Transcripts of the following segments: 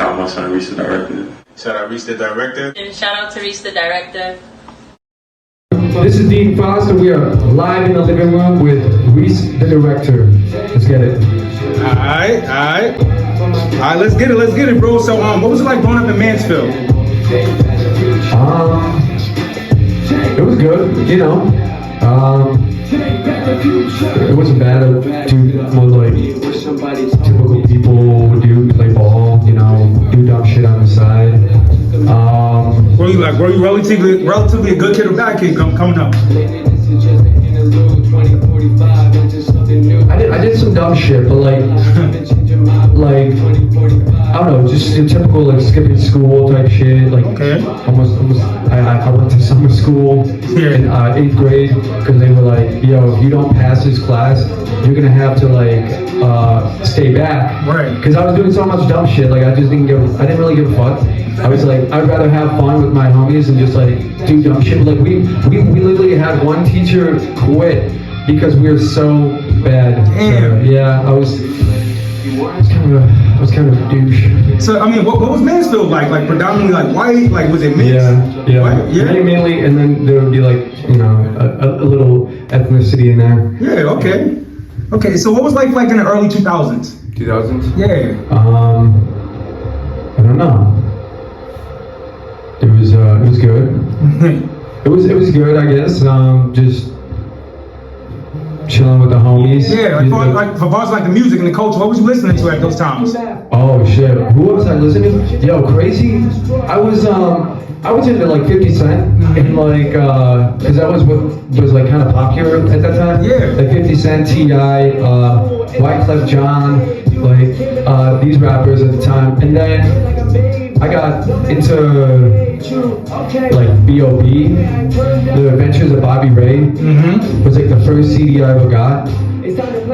Shout out my son, Reese the director. Shout out Reese the director. And shout out to Reese the director. This is Dean Foster. We are live in the living room with Reese the director. Let's get it. Alright, let's get it, bro. So, what was it like growing up in Mansfield? It was good, you know. It wasn't bad. Do more like typical people do, play ball, you know, do dumb shit on the side. Were you relatively a good kid or bad kid coming up? I did some dumb shit, but like I don't know, just your typical like skipping school type shit. Like almost I went to summer school in 8th grade because they were like, yo, if you don't pass this class, you're gonna have to like stay back. Right. Because I was doing so much dumb shit. Like I didn't really give a fuck. I was like, I'd rather have fun with my homies and just like do dumb shit. Like we literally had one teacher quit because we were so bad. Damn. So, yeah, I was kind of a douche. So I mean, what was Mansfield like? Like predominantly like white? Like was it mixed? Yeah. White? Yeah. Mainly, and then there would be like, you know, a little ethnicity in there. Yeah. Okay. Okay. So what was like in the early 2000s? 2000s? Yeah. I don't know. It was good. It was good, I guess. Just chilling with the homies. Yeah, for bars like the music and the culture, what was you listening to at those times? Oh shit, who was I listening to? Yo, crazy. I was into like 50 Cent and like cause that was what was like kind of popular at that time. Yeah. Like 50 Cent, T.I., Y.K, John, like these rappers at the time. And then I got into like B.O.B. The Adventures of Bobby Ray. Was like the first CD I ever got.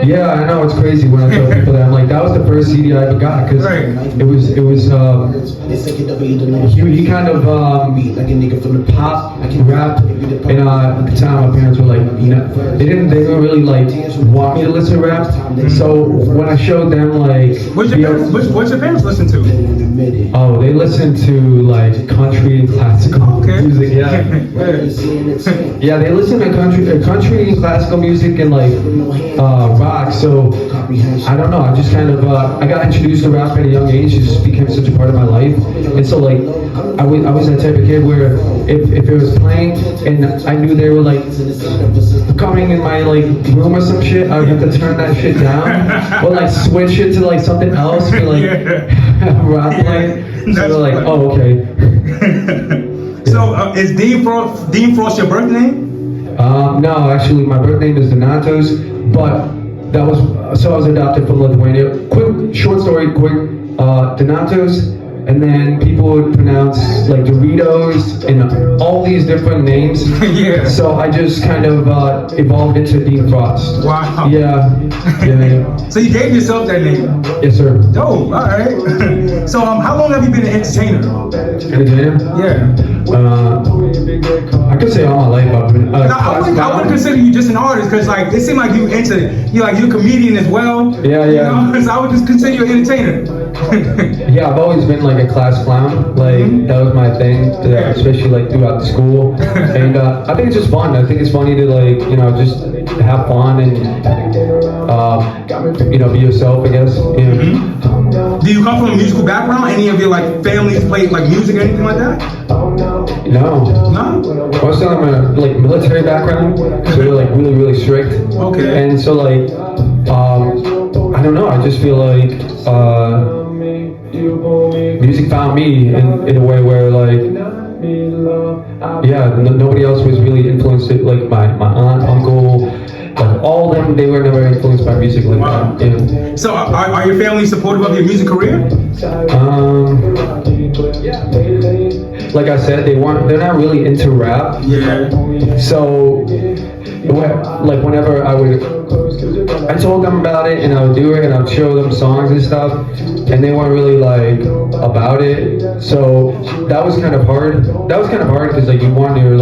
Yeah, I know, it's crazy when I tell people that. I'm like, that was the first CD I ever got because it was he kind of pop rap, and at the time my parents were like, you know, they didn't really like want me to listen to rap. So when I showed them like what's your parents listen to? Oh, they listen to like country and classical music. Yeah. Yeah, they listen to country and classical music and like rock. So I don't know. I just kind of I got introduced to rap at a young age. It just became such a part of my life. And so like I was that type of kid where if it was playing and I knew they were like coming in my like room or some shit, I would have to turn that shit down or like switch it to like something else for like rock playing. So they're like, oh, okay. So is Dean Frost your birth name? No, actually, my birth name is Donatos, but I was adopted from Lithuania. Short story, Donatos, and then people would pronounce like Doritos and all these different names. Yeah. So I just kind of evolved into Dean Frost. Wow. Yeah. So you gave yourself that name? Yes, sir. Oh, all right. So how long have you been an entertainer? Entertainer? Yeah. I could say all my life I've been. I wouldn't consider you just an artist because like it seemed like you're a comedian as well. Yeah. You know? So I would just consider you an entertainer. Yeah, I've always been like a class clown. Like that was my thing, especially like throughout the school. And I think it's just fun. I think it's funny to like, you know, just have fun and you know, be yourself, I guess. Yeah. Do you come from a musical background? Any of your like families play like music or anything like that? No. No? Most of them are like military background, so they're like really strict. Okay. And so like, I don't know. I just feel like music found me in a way where like, yeah, nobody else was really influenced. Like my aunt, uncle, like all of them, they were never influenced by music like that. Yeah. So are your family supportive of your music career? Like I said, they're not really into rap. Yeah. So like whenever I told them about it and I would do it and I would show them songs and stuff, and they weren't really like about it. So that was kind of hard. Because like you want your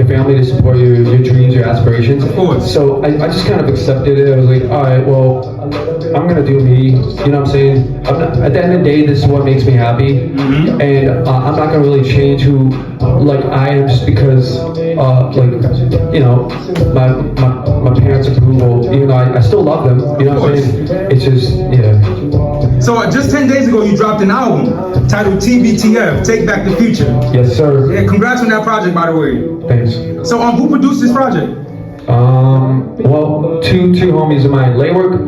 family to support your dreams, your aspirations. Of course. So I just kind of accepted it. I was like, all right, well, I'm gonna do me. You know what I'm saying? At the end of the day, this is what makes me happy, and I'm not gonna really change who like I am just because like you know my parents' approval. Even though I still love them. You know what I'm saying? It's just yeah. So just 10 days ago, you dropped an album titled TBTF, Take Back the Future. Yes, sir. Yeah, congrats on that project, by the way. Thanks. So who produced this project? Well, two homies of mine. Laywork,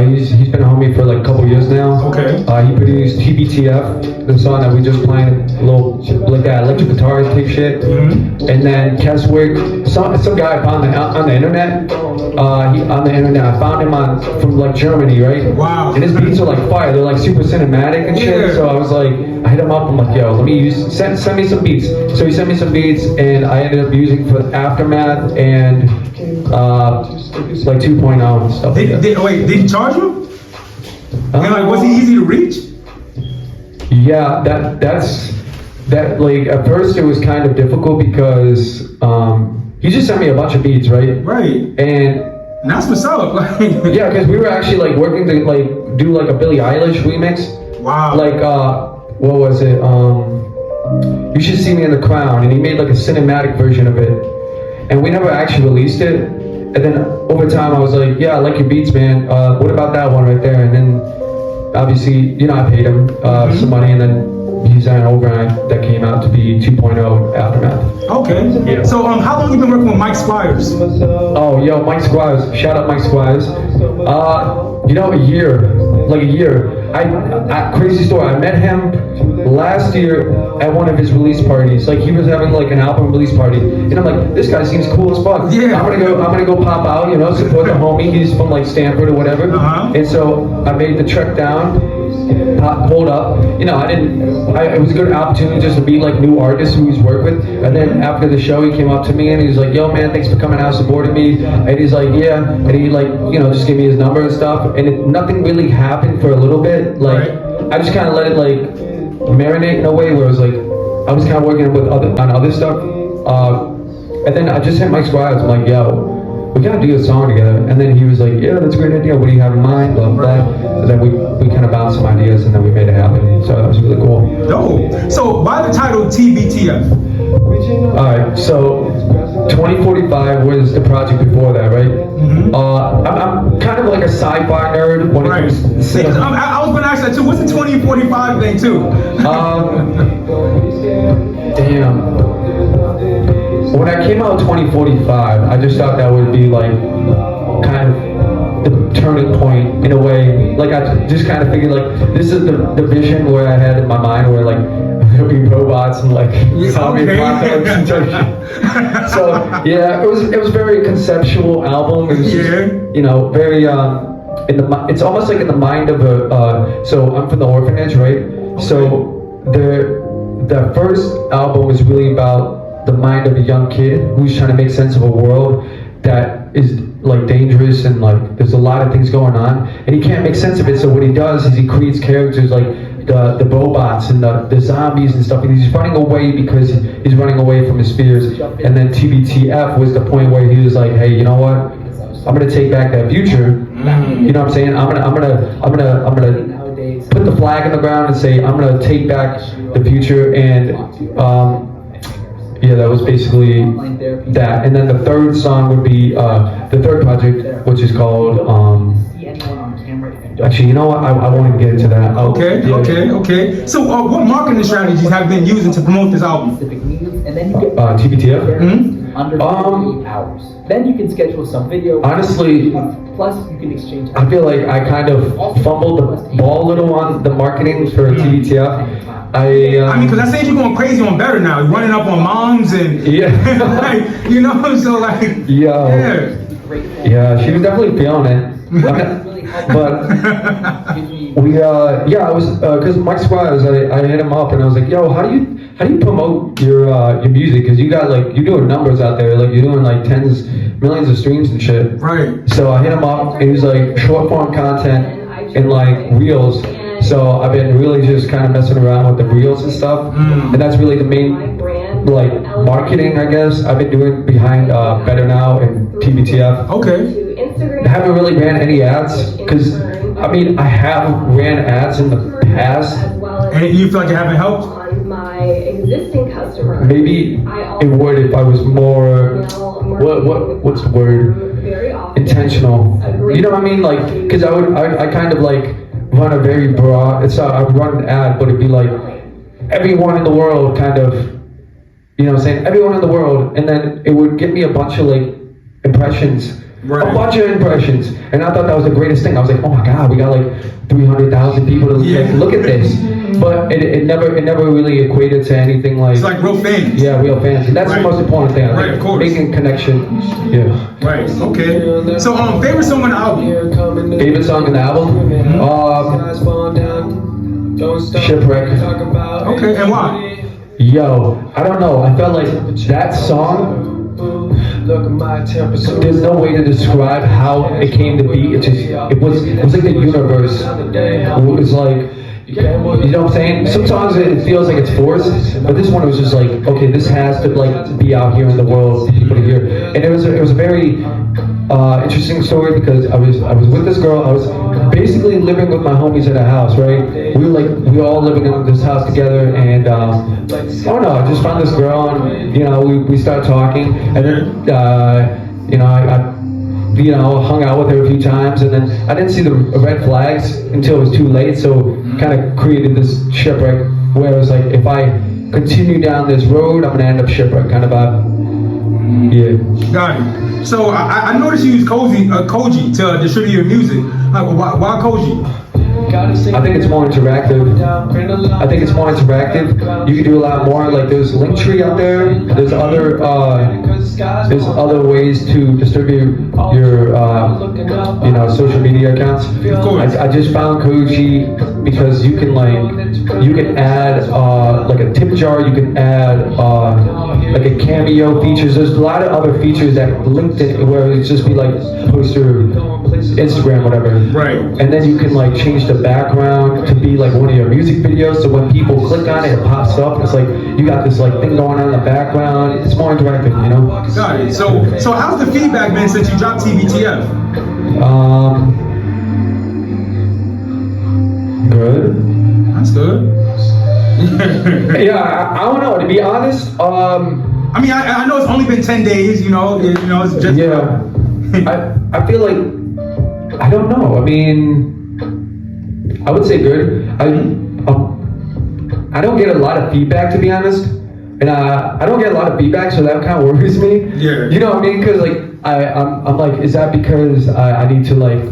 he's been a homie for like a couple years now. Okay. He produced TBTF, the song that we just playing, a little like that electric guitar type shit. And then Keswick, some guy I found on the internet. On the internet, I found him from like Germany, right? Wow. And his beats are like fire. They're like super cinematic and shit. Yeah. So I was like, I hit him up. I'm like, yo, let me send me some beats. So he sent me some beats, and I ended up using for Aftermath and like 2.0 and stuff. Did he charge you? Was he easy to reach? Yeah, that like at first it was kind of difficult because he just sent me a bunch of beats, right? Right. And that's what's up. yeah, because we were actually like working to like do like a Billie Eilish remix. Wow. Like what was it? You Should See Me in the Crown, and he made like a cinematic version of it, and we never actually released it. And then over time, I was like, yeah, I like your beats, man. What about that one right there? And then obviously, you know, I paid him some money, and then he sent it over, and that came out to be 2.0 Aftermath. Okay. Yeah. So how long you been working with Mike Squires? Oh, yo, Mike Squires. Shout out Mike Squires. You know, a year. Crazy story. I met him last year at one of his release parties. Like he was having like an album release party, and I'm like, this guy seems cool as fuck. Yeah. I'm gonna go pop out, you know, support the homie. He's from like Stanford or whatever. And so I made the trek down, pulled up. You know, it was a good opportunity just to meet like new artists who he's worked with. And then after the show, he came up to me and he was like, yo man, thanks for coming out, supporting me. And he's like, yeah. And he like, you know, just gave me his number and stuff. And nothing really happened for a little bit. Like, I just kind of let it like marinate in a way where it was like, I was kind of working on other stuff. And then I just hit Mike Squires. I'm like, yo, we gotta do a song together. And then he was like, yeah, that's a great idea. What do you have in mind? Blah, blah. And then we kind of bounced some ideas and then we made it happen. So that was really cool. Dope. So why the title TBTF? Alright, so 2045 was the project before that, right? I'm kind of like a sci-fi nerd when it comes to I was gonna ask that too. What's the 2045 thing too? Damn. When I came out 2045, I just thought that would be like kind of the turning point in a way. Like I just kind of figured like this is the vision where I had in my mind where like there'll be robots and like zombie apocalypse and such. So yeah, it was very conceptual album. It was just, you know, very it's almost like in the mind of a so I'm from the orphanage, right? So the first album was really about the mind of a young kid who's trying to make sense of a world that is like dangerous and like there's a lot of things going on and he can't make sense of it. So what he does is he creates characters like the robots and the zombies and stuff, and he's running away because he's running away from his fears. And then TBTF was the point where he was like, hey, you know what? I'm gonna take back that future. You know what I'm saying? I'm gonna put the flag on the ground and say I'm gonna take back the future. And yeah, that was basically that. And then the third song would be the third project, which is called actually, you know what? I won't even get into that. Okay. So what marketing strategies have you been using to promote this album? TBTF? Under 48 hours. Then you can schedule some video. Honestly, plus you can exchange. I feel like I kind of fumbled the ball a little on the marketing for TBTF. I mean, because I said you're going crazy on Better now. You're running up on moms and like, you know, so like yeah, she was definitely feeling it. But I was because Mike Squires, I hit him up and I was like, yo, how do you promote your music? Because you got like you're doing numbers out there, like you're doing like millions of streams and shit. Right. So I hit him up and he was like short form content and like reels. So I've been really just kind of messing around with the reels and stuff, and that's really the main like marketing, I guess, I've been doing behind Better Now and TBTF. Okay. I haven't really ran any ads because I mean, I have ran ads in the past. And you feel like you haven't helped? On my existing customers. Maybe it would if I was more, what's the word? Very often. Intentional. You know what I mean? Like, cause I kind of like run a very broad, I would run an ad, but it'd be like, everyone in the world kind of, you know what I'm saying? Everyone in the world, and then it would get me a bunch of like impressions. Right. A bunch of impressions, and I thought that was the greatest thing. I was like, oh my god, we got like 300,000 people to like, look at this, but it never really equated to anything like. It's like real fans. Yeah, real fans, and that's the most important thing. Right, of course. Making connection. Yeah. Right. Okay. So, favorite song on the album? Favorite song on the album? Shipwreck. Okay, and why? Yo, I don't know. I felt like that song. There's no way to describe how it came to be. It was like the universe. It was like, you know what I'm saying? Some songs it feels like it's forced, but this one was just like, okay, this has to like be out here in the world for people to hear. And it was a very interesting story because I was with this girl. I was basically living with my homies at a house, right? We were all living in this house together, and I don't know. I just found this girl, and you know, we started talking, and then you know, I hung out with her a few times, and then I didn't see the red flags until it was too late. So kind of created this shipwreck where it was like, if I continue down this road, I'm gonna end up shipwreck kind of vibe. Yeah. Got it. So I noticed you use Koji to distribute your music. Why Koji? I think it's more interactive. You can do a lot more. Like there's Linktree out there. There's other ways to distribute your social media accounts. Of course. I just found Koji because you can add like a tip jar. You can add like a cameo features. There's a lot of other features that LinkedIn where it's just be like poster, Instagram, whatever. Right. And then you can like change the background to be like one of your music videos. So when people click on it, it pops up. It's like you got this like thing going on in the background. It's more interactive, you know. Got it. So how's the feedback been since you dropped TBTF? Good. That's good. Yeah, I don't know. To be honest, I mean, I know it's only been 10 days. You know, it's just. Yeah. I feel like I don't know. I mean, I would say good. I don't get a lot of feedback, to be honest, and I don't get a lot of feedback, so that kind of worries me. Yeah. You know what I mean? Because like I'm like, is that because I need to like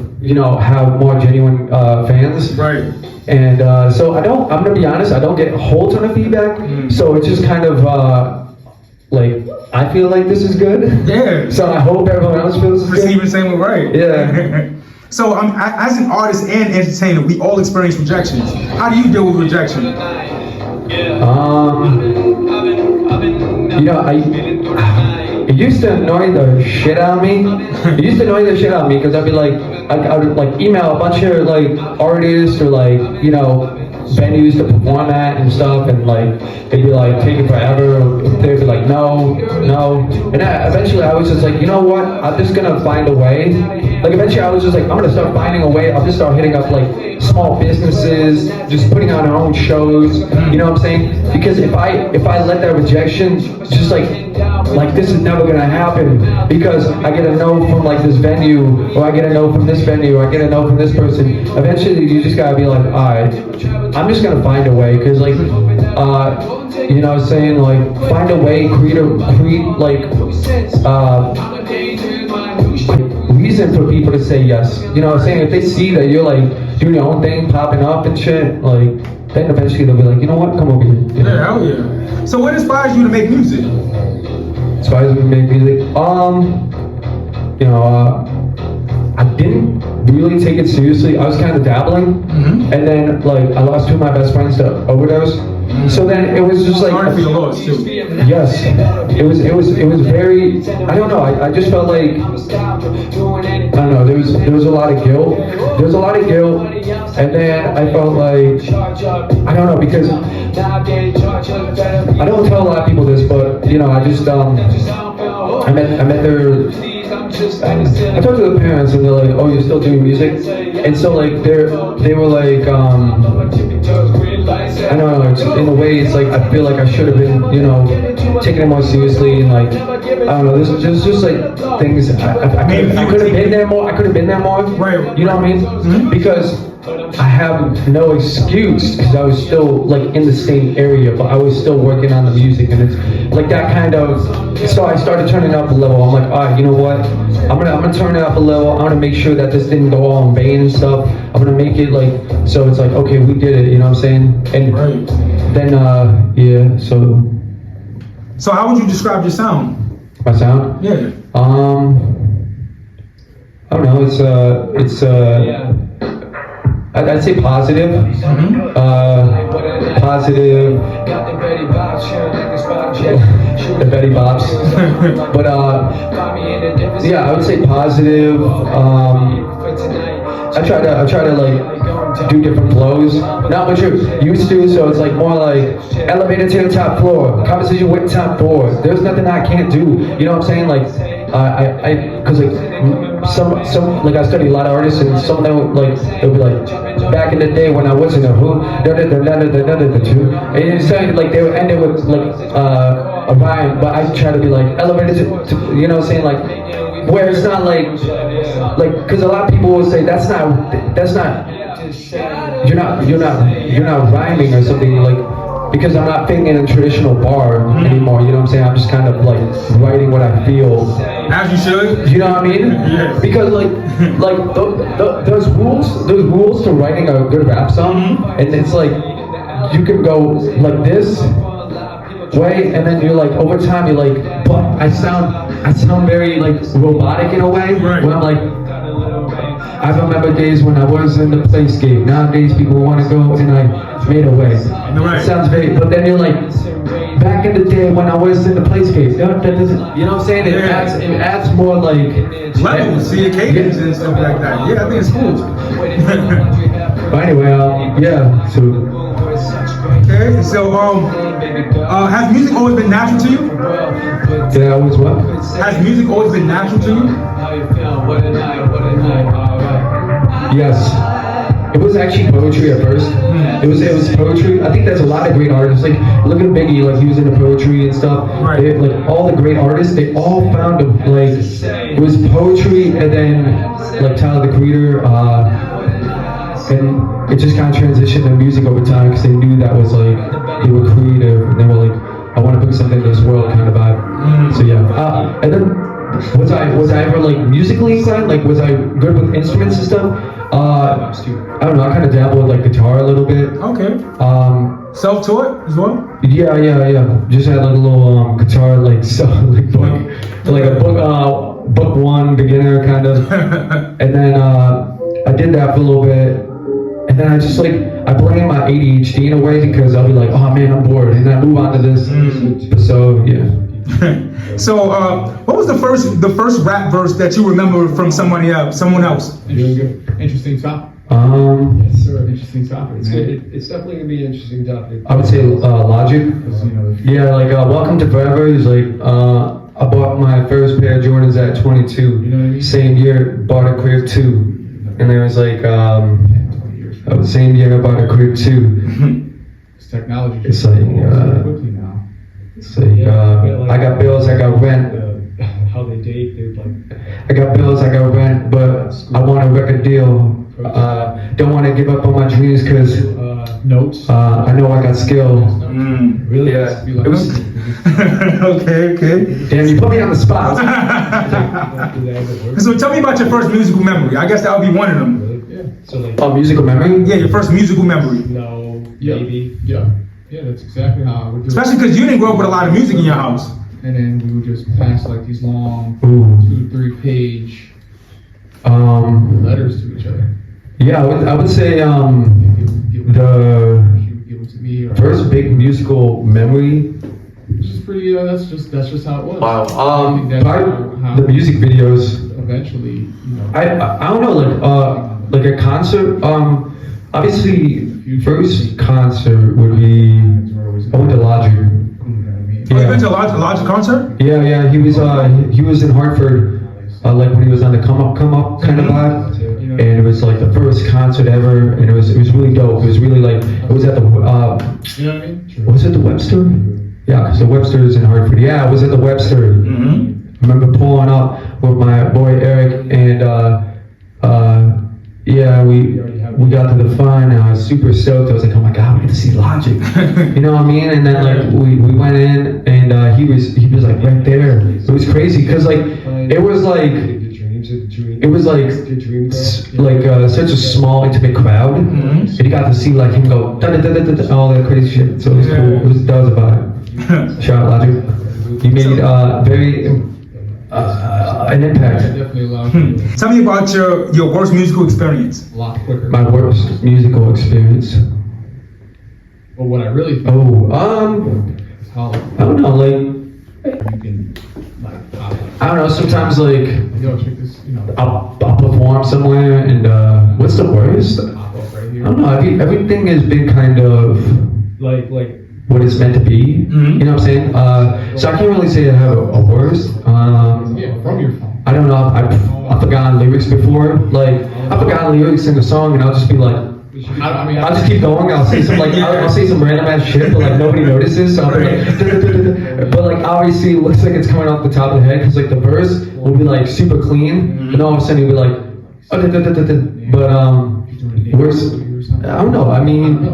have more genuine fans? Right. And so I'm gonna be honest, I don't get a whole ton of feedback. So it's just kind of like I feel like this is good. Yeah. So I hope everyone else feels Receiving the same way, right? Yeah. So as an artist and entertainer, we all experience rejections. How do you deal with rejection? It used to annoy the shit out of me. Because I'd be like, I would like email a bunch of like artists or like venues to perform at and stuff, and like they'd be like taking forever. They'd be like no, and eventually I was just like, you know what? I'm just gonna find a way. Like eventually I was just like, I'm gonna start finding a way. I'll just start hitting up like small businesses, just putting on our own shows. You know what I'm saying? Because if I let that rejection, just like this is never gonna happen because I get a no from like this venue, or I get a no from this venue, or I get a no from this person. Eventually you just gotta be like, alright, I'm just gonna find a way, because like you know what I'm saying, like find a way, create like reason for people to say yes. You know what I'm saying? If they see that you're like doing your own thing, popping up and shit, like then eventually they'll be like, you know what, come over here. You know? Yeah, hell yeah. So what inspires you to make music? Inspires me to make music? I didn't really take it seriously. I was kind of dabbling, and then like I lost two of my best friends to overdose. So then it was just like, sorry for your loss too. Yes, it was very. I don't know. I just felt like I don't know. There was a lot of guilt. And then I felt like I don't know, because I don't tell a lot of people this, but I just I met I talked to the parents and they're like, oh, you're still doing music? And so like they were like, I don't know, it's, in a way it's like I feel like I should have been, you know, taking it more seriously and like, I don't know, there's just like things, I could have been there more, Right. You know what I mean? Mm-hmm. Because I have no excuse because I was still like in the same area, but I was still working on the music and it's like that kind of, so I started turning up a level. I'm like, all right, you know what? I'm gonna turn it up a level. I'm gonna make sure that this didn't go all in vain and stuff. I'm gonna make it like, so it's like, okay, we did it, you know what I'm saying? And Right. then, yeah, so. So how would you describe your sound? My sound? Yeah. I don't know, I'd say positive. Mm-hmm. Positive. The Betty Bops. But yeah, I would say positive. I try to like do different flows. Not what you're used to, so it's like more like elevator to the top floor, conversation with top four. There's nothing I can't do. You know what I'm saying? Like cause like some like I study a lot of artists and some of them like they'll be like back in the day when I wasn't a who and it's like they would end it with like a rhyme, but I try to be like elevated to you know what I'm saying, like where it's not like because a lot of people will say that's not you're not rhyming or something, like because I'm not thinking in a traditional bar anymore, you know what I'm saying? I'm just kind of like writing what I feel. As you should. You know what I mean? Yes. Because like there's rules to writing a good rap song, and it's like you can go like this way, and then you're like over time you're like, but I sound very like robotic in a way. Right. Where I'm like, I remember days when I was in the playscape. Nowadays people want to go and I made a way. Right. It sounds very, but then you're like, back in the day when I was in the playscape. That doesn't, you know what I'm saying? It adds more like levels to your cadence and stuff like that. Yeah, I think it's cool. But anyway, yeah. So. Okay, so has music always been natural to you? Yeah, always what? Has music always been natural to you? Yes. It was actually poetry at first. It was poetry. I think there's a lot of great artists. Like look at Biggie, like he was into poetry and stuff. Right. Like all the great artists, they all found like it was poetry, and then like Tyler the Creator, and it just kind of transitioned to music over time because they knew that was like they were creative and they were like, I want to bring something to this world kind of vibe. So yeah, and then. Was I ever like musically inclined? Like was I good with instruments and stuff? I don't know. I kind of dabbled with like guitar a little bit. Okay. Self-taught as well? Yeah. Just had like a little guitar like book one beginner kind of, and then I did that for a little bit, and then I just like I blame my ADHD in a way because I'll be like, oh man, I'm bored, and then I move on to this. So yeah. So, what was the first rap verse that you remember from someone else? Interesting topic. Yes, sir. Interesting topic. It's definitely gonna be an interesting topic. I would say Logic. Yeah, like Welcome to Forever. He's like, I bought my first pair of Jordans at 22. You know what I mean? Same year, bought a crib too. And there was like, same year I bought a crib too. It's technology. It's like, quickly now. So I got bills, I got rent. How they date, they like. I got bills, I got rent, but I want a record deal. Don't want to give up on my dreams because Notes. I know I got skill. Really? Yeah. It was. Okay. Damn, you put me on the spot. So tell me about your first musical memory. I guess that would be one of them. Yeah. So like. Musical memory? Yeah, your first musical memory. No. Maybe. Yeah. Yeah, that's exactly how I would do it. Especially because you didn't grow up with a lot of music in your house. And then we would just pass like these long 2-3 page letters to each other. Yeah, I would say the first big musical memory. Which is pretty. That's just how it was. Wow. I think that's how the music videos. Eventually, you know. I don't know, like a concert. Obviously, first concert would be. I went to Logic. Oh, you went to a Logic concert? Yeah. He was in Hartford, like when he was on the come up kind of vibe. And it was like the first concert ever, and it was really dope. It was really like, it was at the, You know what I mean? was it the Webster? Yeah, because the Webster is in Hartford. Yeah, it was at the Webster. I remember pulling up with my boy Eric, and yeah, we got to the front, and I was super stoked. I was like, oh my god, we get to see Logic. You know what I mean? And then like we went in, and he was like right there. It was crazy because like it was like such a small intimate crowd, and you got to see like him go da, da, da, da, da, all that crazy shit. So it was cool. That was a vibe. Shout out Logic. You made very an impact. Definitely a lot. Tell me about your worst musical experience. A lot quicker. My worst musical experience. But what I really think Oh, is how I don't know, like, you can like pop it. I don't know, sometimes like, Yo, check this, you know, I'll perform somewhere and, what's the worst? pop up right I here. don't know, everything has been kind of Like what it's meant to be, you know what I'm saying? So I can't really say I have a worst. yeah, from your phone. I don't know, I've forgotten lyrics before, like, I've forgotten lyrics in the song and I'll just be like, I mean, I'll just keep going. I'll say some I'll say some random ass shit, but like nobody notices. So I'll be like, but like obviously it looks like it's coming off the top of the head because like the verse will be like super clean, and all of a sudden you'll be like, but worse. I don't know. I mean,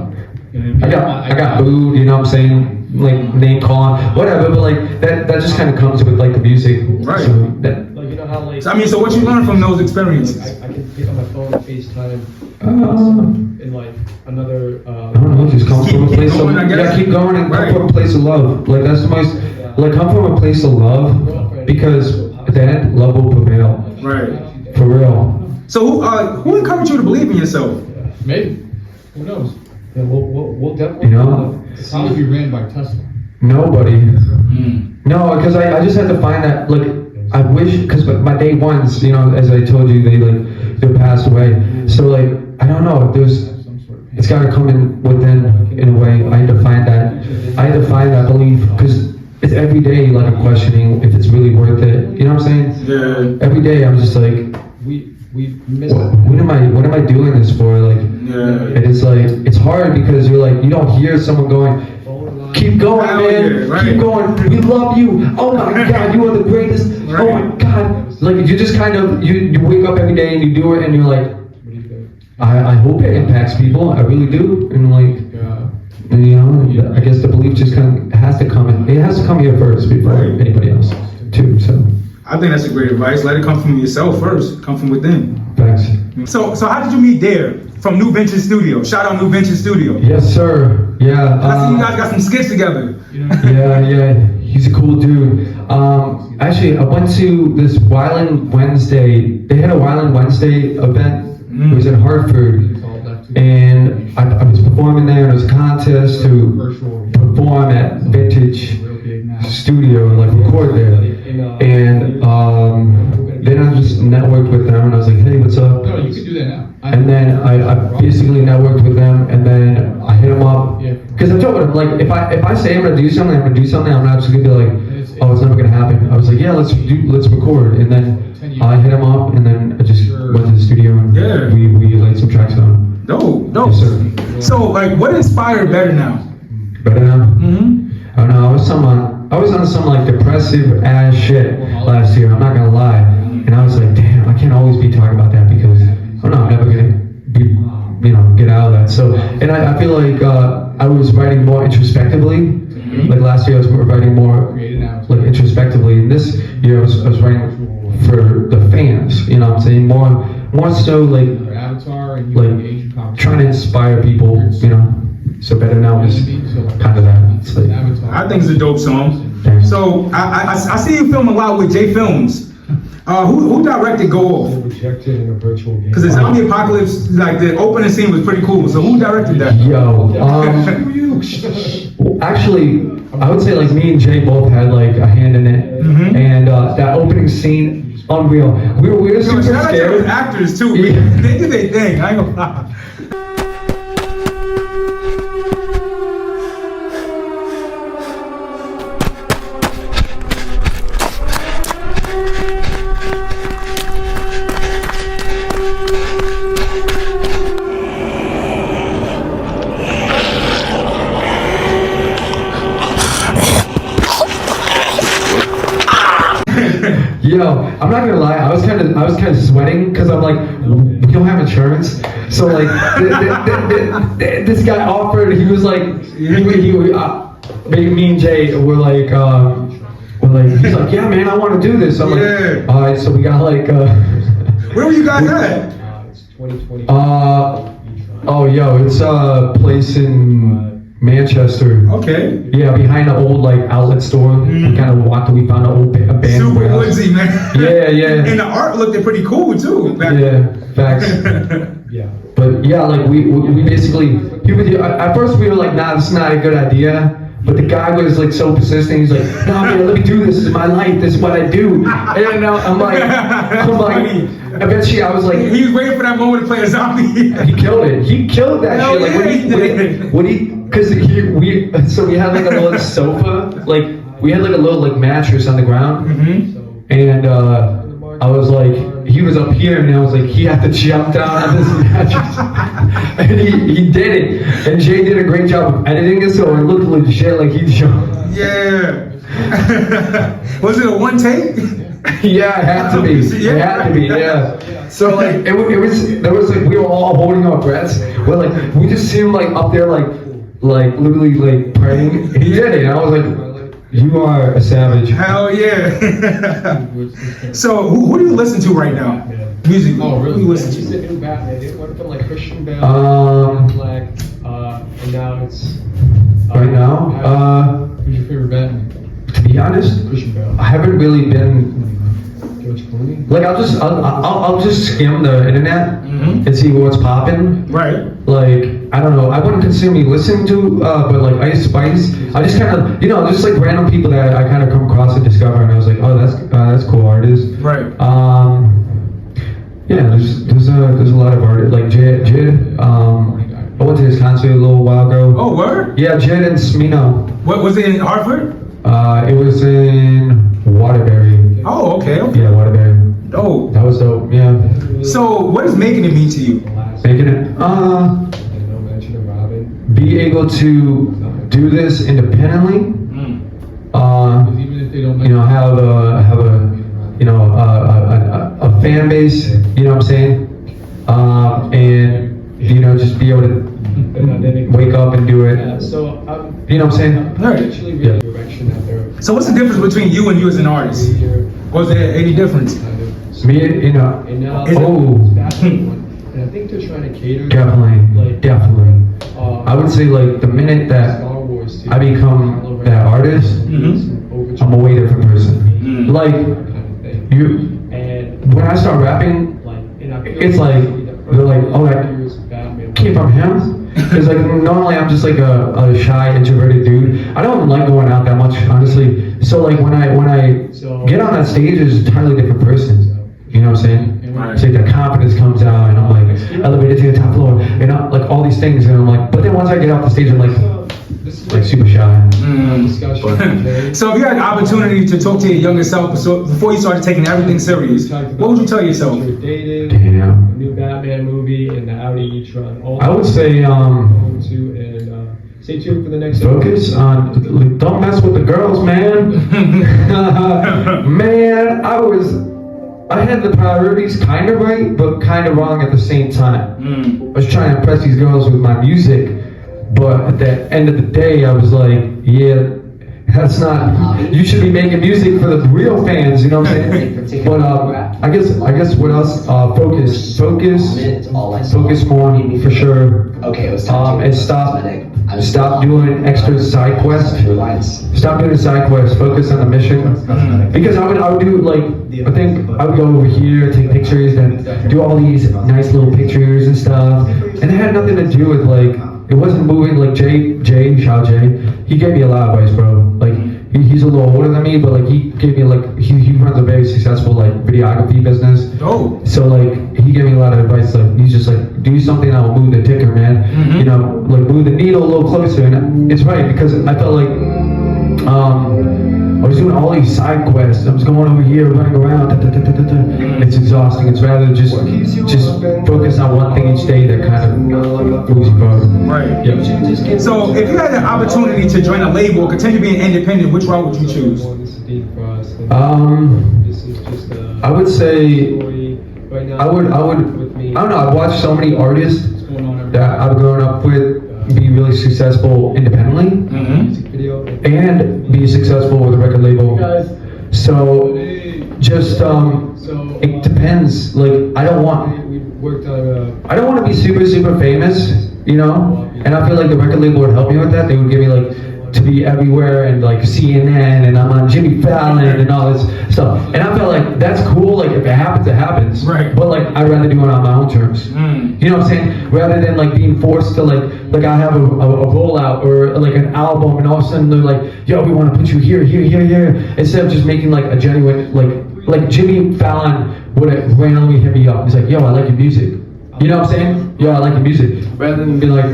I got booed. You know what I'm saying? Like name calling, whatever. But like that just kind of comes with like the music. Right. So that, like you know how like So, I mean, so what you learned from those experiences? I can get on my phone and FaceTime in like another. I don't know, just come from a place of going, I guess. keep going and Right. come from a place of love. Like that's the most like come from a place of love because then love will prevail. Right. For real. So who encouraged you to believe in yourself? Maybe. Who knows? Yeah, we'll definitely It's probably be ran by Tesla. Nobody. No, because I just had to find that like I wish because my day ones, you know, as I told you, they passed away. So like I don't know, it's got to come in within in a way. I had to find that belief because it's every day like I'm questioning if it's really worth it. You know what I'm saying? Yeah. Every day I'm just like, We missed what am I doing this for? Like, Yeah. and it's like it's hard because you're like you don't hear someone going, keep going, Hell man, yeah, right. keep going. We love you. Oh my God, you are the greatest. Right. Oh my God, like you just kind of you wake up every day and you do it and you're like, I hope it impacts people. I really do, and like. And, you know, I guess the belief just kind of has to come in. It has to come here first before anybody else, too. So, I think that's a great advice. Let it come from yourself first. Come from within. thanks. So how did you meet Dare from New Ventures Studio? Shout out New Ventures Studio. Yes, sir. Yeah. I see you guys got some skits together. Yeah. He's a cool dude. Actually, I went to this Wyland Wednesday. They had a Wyland Wednesday event. It was in Hartford. And I was performing there, and it was a contest to perform at Vintage Studio and like record there. And then I just networked with them, and I was like, hey, what's up? No, you can do that now. And then I basically networked with them, and then I hit them up. Because I told them, like, if I say I'm gonna do something, I'm gonna do something, I'm not just gonna be like, oh, it's never gonna happen. I was like, yeah, let's record. And then I hit them up, and then I just went to the studio, and we laid some tracks on. Dope. Yes, sir. So like, what inspired Better Now? Better now? I don't know, I was on some like depressive ass shit last year, I'm not gonna lie. And I was like, damn, I can't always be talking about that because I'm never gonna be, get out of that. So, and I feel like I was writing more introspectively. Like last year I was writing more like introspectively. And this year I was writing for the fans, you know what I'm saying? More so like trying to inspire people, So Better Now is kind of that. It's like, I think it's a dope song. Thanks. So I see you film a lot with J Films. Who directed Go Off? Rejected in a virtual game. Because the zombie apocalypse, like the opening scene was pretty cool. So who directed that? Yo, actually, I would say like me and Jay both had like a hand in it, and that opening scene, unreal. We were super Shout out to scared. those actors too. Yeah. They did their thing. I ain't gonna lie. Yo, I'm not gonna lie. I was kind of sweating because I'm like, we don't have insurance. So like, this guy offered. He was like, me and Jay were like, he's like, yeah, man, I want to do this. I'm like, all right. So we got like, where were you guys at? It's 2020. Oh, yo, it's a place in Manchester. Okay. Yeah, behind the old like outlet store. We kind of walked and we found an old abandoned Super warehouse. woodsy, man. Yeah. And the art looked pretty cool too. Yeah, facts. Yeah. But yeah, like we basically, at first we were like, nah, this is not a good idea. But the guy was like so persistent. He's like, nah, man, let me do this. This is my life. This is what I do. And I'm like, eventually I was like, he was waiting for that moment to play a zombie. he killed it. He killed that Hell shit. Like when he, because we had like a little sofa, like we had like a little like mattress on the ground, and I was like, he was up here, and I was like, he had to jump down on this mattress, and he did it. And Jay did a great job of editing it, so it looked legit like he jumped. Yeah. Was it a one take? Yeah, it had to be. It had to be. Yeah. So like there was like we were all holding our breaths. We're like we just seemed like up there like literally like praying. He did it. And I was like, you are a savage. Hell yeah. So who do you listen to right now? Music. Oh, really? Who you listen He's to? the new Batman. It went from like Christian Bale, Black, and now it's Right now, who's your favorite Batman? to be honest, Christian Bale. I haven't really been George Clooney. like I'll just skim the internet and see what's popping. Right. Like I don't know, I wouldn't consider me listening to, but like Ice Spice, I just kind of just like random people that I kind of come across and discover, and I was like, oh, that's cool artist. Right. Yeah, there's a lot of artists like Jid. I went to his concert a little while ago. Oh, word? Yeah, Jid and Smino. What was it in Hartford? It was in Waterbury. Oh, okay. Yeah, Waterbury. Oh. That was dope. Yeah. So what does making it mean to you? Making it. Be able to do this independently. Have a fan base. You know what I'm saying? And just be able to wake up and do it. So You know what I'm saying? actually Yeah. direction out there. So what's the difference between you and you as an artist? Was there any difference? Me, And now Oh. and I think they're trying to cater definitely. I would say like the minute that Star Wars I become that artist, I'm a way different person. Like when I start rapping, it's like they're like, oh, that came from him. Because like normally I'm just like a shy, introverted dude. I don't like going out that much, honestly. So like when I get on that stage, it's a entirely different person. You know what I'm saying? It's like the confidence comes out, and I'm like elevated to the top floor, and like all these things, and I'm like. But then once I get off the stage, I'm like super shy. So if you had an opportunity to talk to your younger self before you started taking everything serious, what would you tell yourself? Damn. New Batman movie and the Audi e-tron. I would say Stay tuned for the next focus on. Don't mess with the girls, man. Man, I had the priorities kind of right, but kind of wrong at the same time. I was trying to impress these girls with my music, but at the end of the day, I was like, yeah, that's not. You should be making music for the real fans, you know what I'm saying? But I guess what else? Focus more for sure. And stop doing extra side quests. Stop doing side quests. Focus on the mission. Because I would do like I think I would go over here, take pictures, and do all these nice little pictures and stuff. And it had nothing to do with like it wasn't moving like Jay, Shao Jay. He gave me a lot of advice, bro. Like he's a little older than me, but like he gave me like he runs a very successful like videography business. Oh. So like he gave me a lot of advice. Like he's just like do something that will move the ticker, man. You know, like move the needle a little closer. And it's right because I felt like I was doing all these side quests. I was going over here, running around. It's exhausting. It's rather just focus on one thing each day that kind of moves you forward. Right. Yep. So if you had the opportunity to join a label or continue being independent, which route would you choose? just I would say, story right now. I don't know, I've watched so many artists What's going on every that I've grown up with be really successful independently music video. and be successful with a record label. So just it depends. Like I don't want We worked on to be super famous, you know. And I feel like the record label would help me with that. They would give me like to be everywhere and like CNN and I'm on Jimmy Fallon and all this stuff. And I felt like that's cool. Like if it happens, it happens. Right. But like I'd rather do it on my own terms. You know what I'm saying? Rather than like being forced to like I have a rollout or like an album and all of a sudden they're like, yo, we want to put you here. Instead of just making like a genuine like Jimmy Fallon would have randomly hit me up. He's like, yo, I like your music. You know what I'm saying? Yo, I like your music. Rather than be like,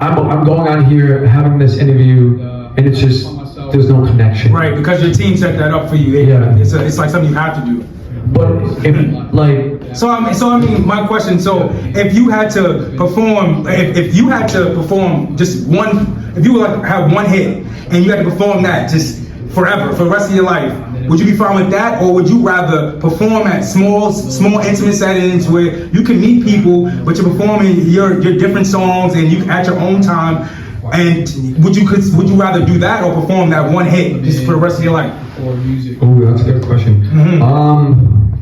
I'm going on here having this interview and it's just there's no connection. Right, because your team set that up for you. Yeah. It's like something you have to do. But if like So I mean, my question. So if you had to perform, if you had to perform just one, if you would like have one hit and you had to perform that just forever for the rest of your life, would you be fine with that, or would you rather perform at small intimate settings where you can meet people, but you're performing your different songs and you at your own time? And would you rather do that or perform that one hit just for the rest of your life? or music. ooh, that's a good question.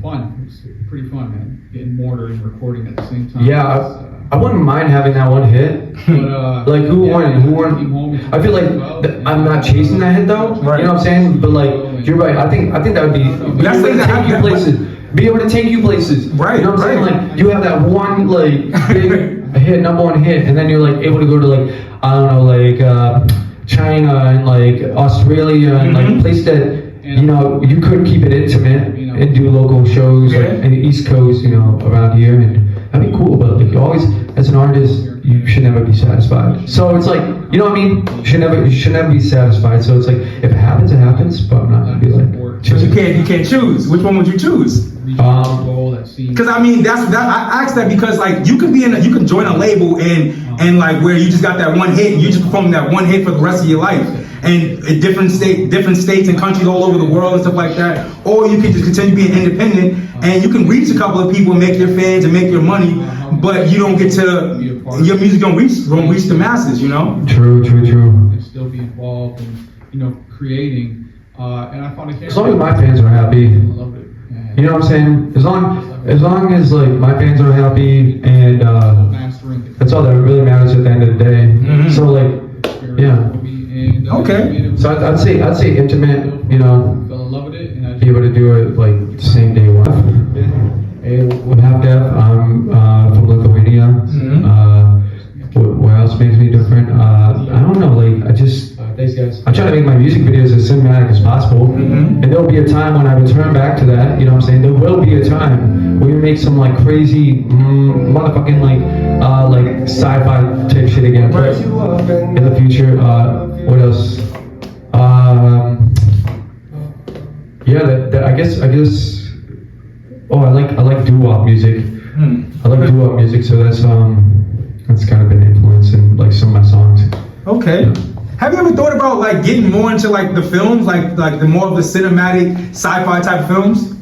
Fun. It's pretty fun, man. Getting mortar and recording at the same time. Yeah, I wouldn't mind having that one hit. But, Like who won? came home and- I feel like I'm not chasing that hit though. Right. You know what I'm saying? But like you're right. I think that would be That's able to like take you that- places. Be able to take you places. Right, You know what I'm saying? right. Like you have that one like big hit, number one hit, and then you're like able to go to like I don't know like China and like Australia and like places that you know you could keep it intimate and do local shows like in the East Coast, you know, around here, and that'd be cool. But like you always, as an artist, you should never be satisfied. So it's like, you know what I mean? You should never be satisfied. So it's like if it happens, it happens. But I'm not gonna be like. But you can't choose. Which one would you choose? Because I mean, I asked that because like you can join a label and like where you just got that one hit, and you just perform that one hit for the rest of your life, and in different states and countries all over the world and stuff like that. Or you can just continue being independent, and you can reach a couple of people and make your fans and make your money, but you don't get to your music don't reach the masses, you know. True. And still be involved in, you know, creating. And I found As long as my fans are happy, I love it. you know what I'm saying? As long as like my fans are happy, and Mastering. that's all that really matters at the end of the day. So like, yeah. Okay. So I'd say intimate, you know, Fell in love with it, and I be able to do it like the same day one. Hey, with Half Deaf, I'm from Lithuania. What else makes me different? I don't know, like thanks, guys. I try to make my music videos as cinematic as possible. And there'll be a time when I return back to that, you know what I'm saying? There will be a time where we make some like crazy motherfucking like sci-fi type shit again. But in the future, what else? Yeah, I guess oh, I like doo-wop music. I like doo-wop music, so that's kind of been an influence in like some of my songs. Okay. Yeah. Have you ever thought about like getting more into like the films, like the more of the cinematic sci-fi type films?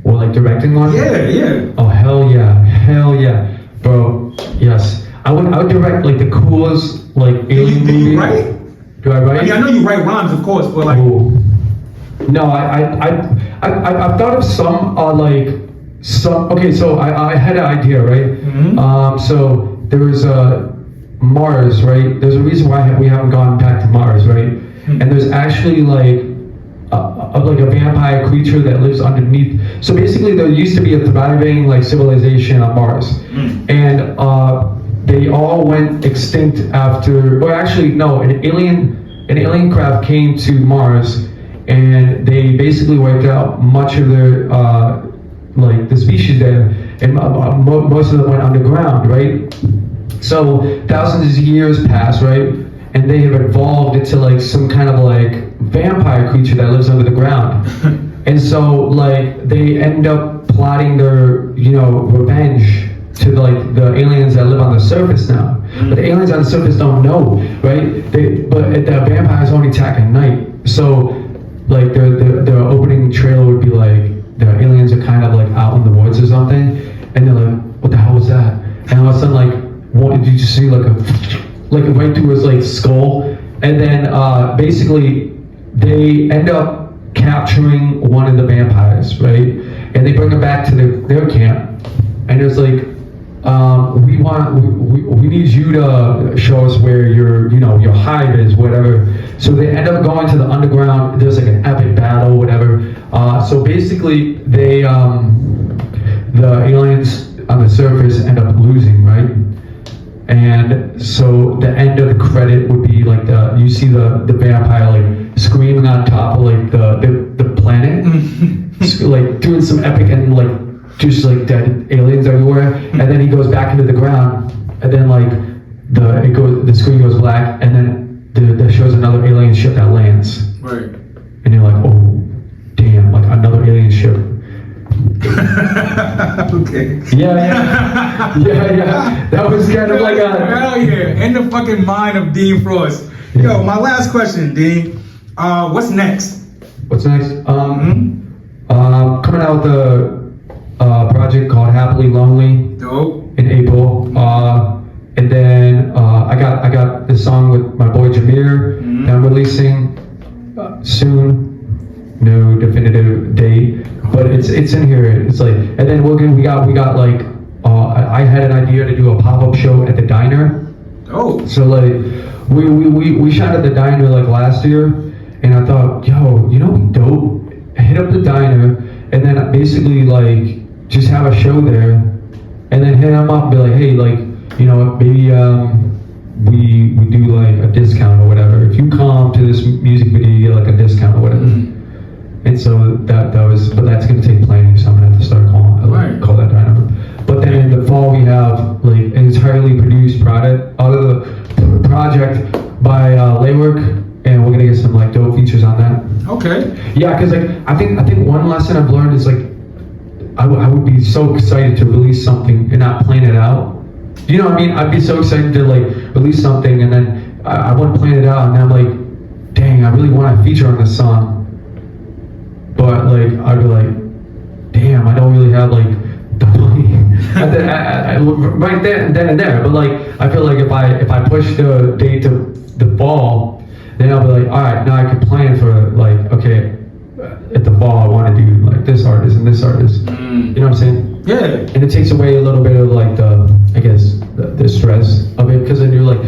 Or like directing one? Yeah. Oh hell yeah, bro. Yes, I would direct like the coolest like alien Do movie. you write? Do I write? I mean, I know you write rhymes, of course, but like. Ooh. No, I've thought of some like some. Okay, so I had an idea, right? So there was Mars, right? There's a reason why we haven't gone back to Mars, right? And there's actually like a vampire creature that lives underneath. So basically, there used to be a thriving like civilization on Mars, and they all went extinct after. Or actually, no, an alien craft came to Mars, and they basically wiped out much of their like the species there, and most of them went underground, right? So thousands of years pass, right? And they have evolved into like some kind of like vampire creature that lives under the ground. And so like they end up plotting their, you know, revenge to like the aliens that live on the surface now. But the aliens on the surface don't know, right? But the vampires only attack at night. So like the opening trailer would be like the aliens are kind of like out in the woods or something, and they're like, what the hell was that? And all of a sudden, like, what did you see like right through his like skull, and then basically they end up capturing one of the vampires, right? And they bring him back to their camp, and it's like, we need you to show us where your hive is, whatever. So they end up going to the underground. There's like an epic battle, whatever. So basically, the aliens on the surface end up losing, right? And so the end of the credit would be like you see the vampire like screaming on top of like the planet, like doing some epic and like just like dead aliens everywhere, and then he goes back into the ground, and then like the screen goes black, and then the shows another alien ship that lands. Right. And you're like, oh, damn, like another alien ship. Okay. Yeah. That was kind of like a hell yeah, in the fucking mind of Dean Frost. Yo, my last question, Dean. What's next? What's next? Coming out with a project called Happily Lonely. Dope. In April. And then I got this song with my boy Jameer that I'm releasing soon. No definitive date, but it's in here. It's like, and then we got like I had an idea to do a pop-up show at the diner. Oh. So like we shot at the diner like last year, and I thought, yo, dope. Hit up the diner, and then basically like just have a show there, and then hit them up and be like, hey, like, maybe we do like a discount or whatever. If you come to this music video, you get like a discount or whatever. And so that was, but that's gonna take planning, so I'm gonna have to start call that dynamo. But then in the fall we have like an entirely produced project by Laywork, and we're gonna get some like dope features on that. Okay. Yeah, because like I think one lesson I've learned is like I would be so excited to release something and not plan it out. You know what I mean? I'd be so excited to like release something, and then I wouldn't plan it out, and then I'm like, dang, I really want to feature on this song. But like I'd be like, damn, I don't really have like the money right then and there. But like I feel like if I push the date to the fall, then I'll be like, all right, now I can plan for like, okay, at the fall I want to do like this artist and this artist. You know what I'm saying? Yeah. And it takes away a little bit of like the stress of it, because then you're like,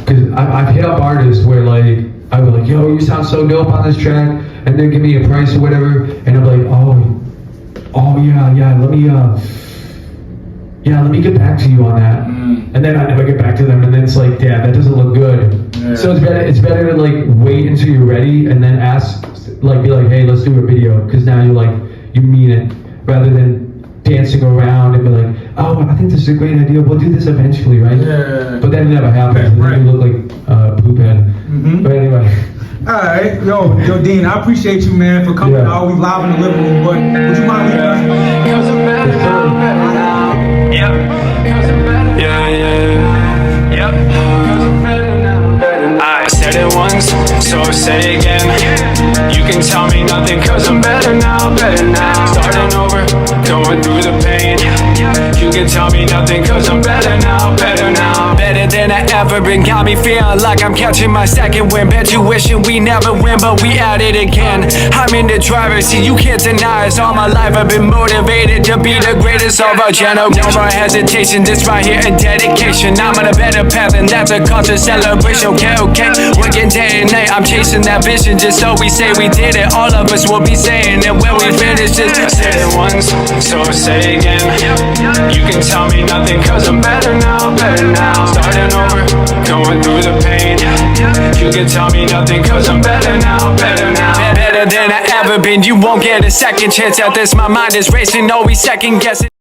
because I've hit up artists where like I was like, yo, you sound so dope on this track, and they give me a price or whatever, and I'm like, oh yeah, let me get back to you on that. And then I never get back to them, and then it's like, damn, that doesn't look good. Yeah. So it's better to like wait until you're ready and then ask, like, be like, hey, let's do a video, because now you mean it, rather than dancing around and be like, oh, I think this is a great idea, we'll do this eventually, right? Yeah. But then it never happens. Right. Then you look like poop head. But anyway. All right, yo, Dean, I appreciate you, man, for coming out. We live in the living room, but would you mind leaving us? Cause I'm better now, Yep. Cause I'm better. Yeah. Yep. Cause I'm better now. I said it once, so say it again. You can tell me nothing, cause I'm better now. Starting over, going through the pain. You can tell me nothing, cause I'm better now. Better than I ever been, got me feeling like I'm catching my second wind. Bet you wishing we never win, but we at it again. I'm in the driver's seat, you can't deny us. All my life I've been motivated to be the greatest of our generation. No more hesitation, this right here a dedication. I'm on a better path, and that's a culture celebration. Okay, working day and night, I'm chasing that vision. Just so we say we did it, all of us will be saying it when we finish this. Said it once, so say it again. You can tell me nothing, cause I'm better now. Starting over, going through the pain. You can tell me nothing, cause I'm better now. Better than I ever been, you won't get a second chance at this. My mind is racing, always second guessing.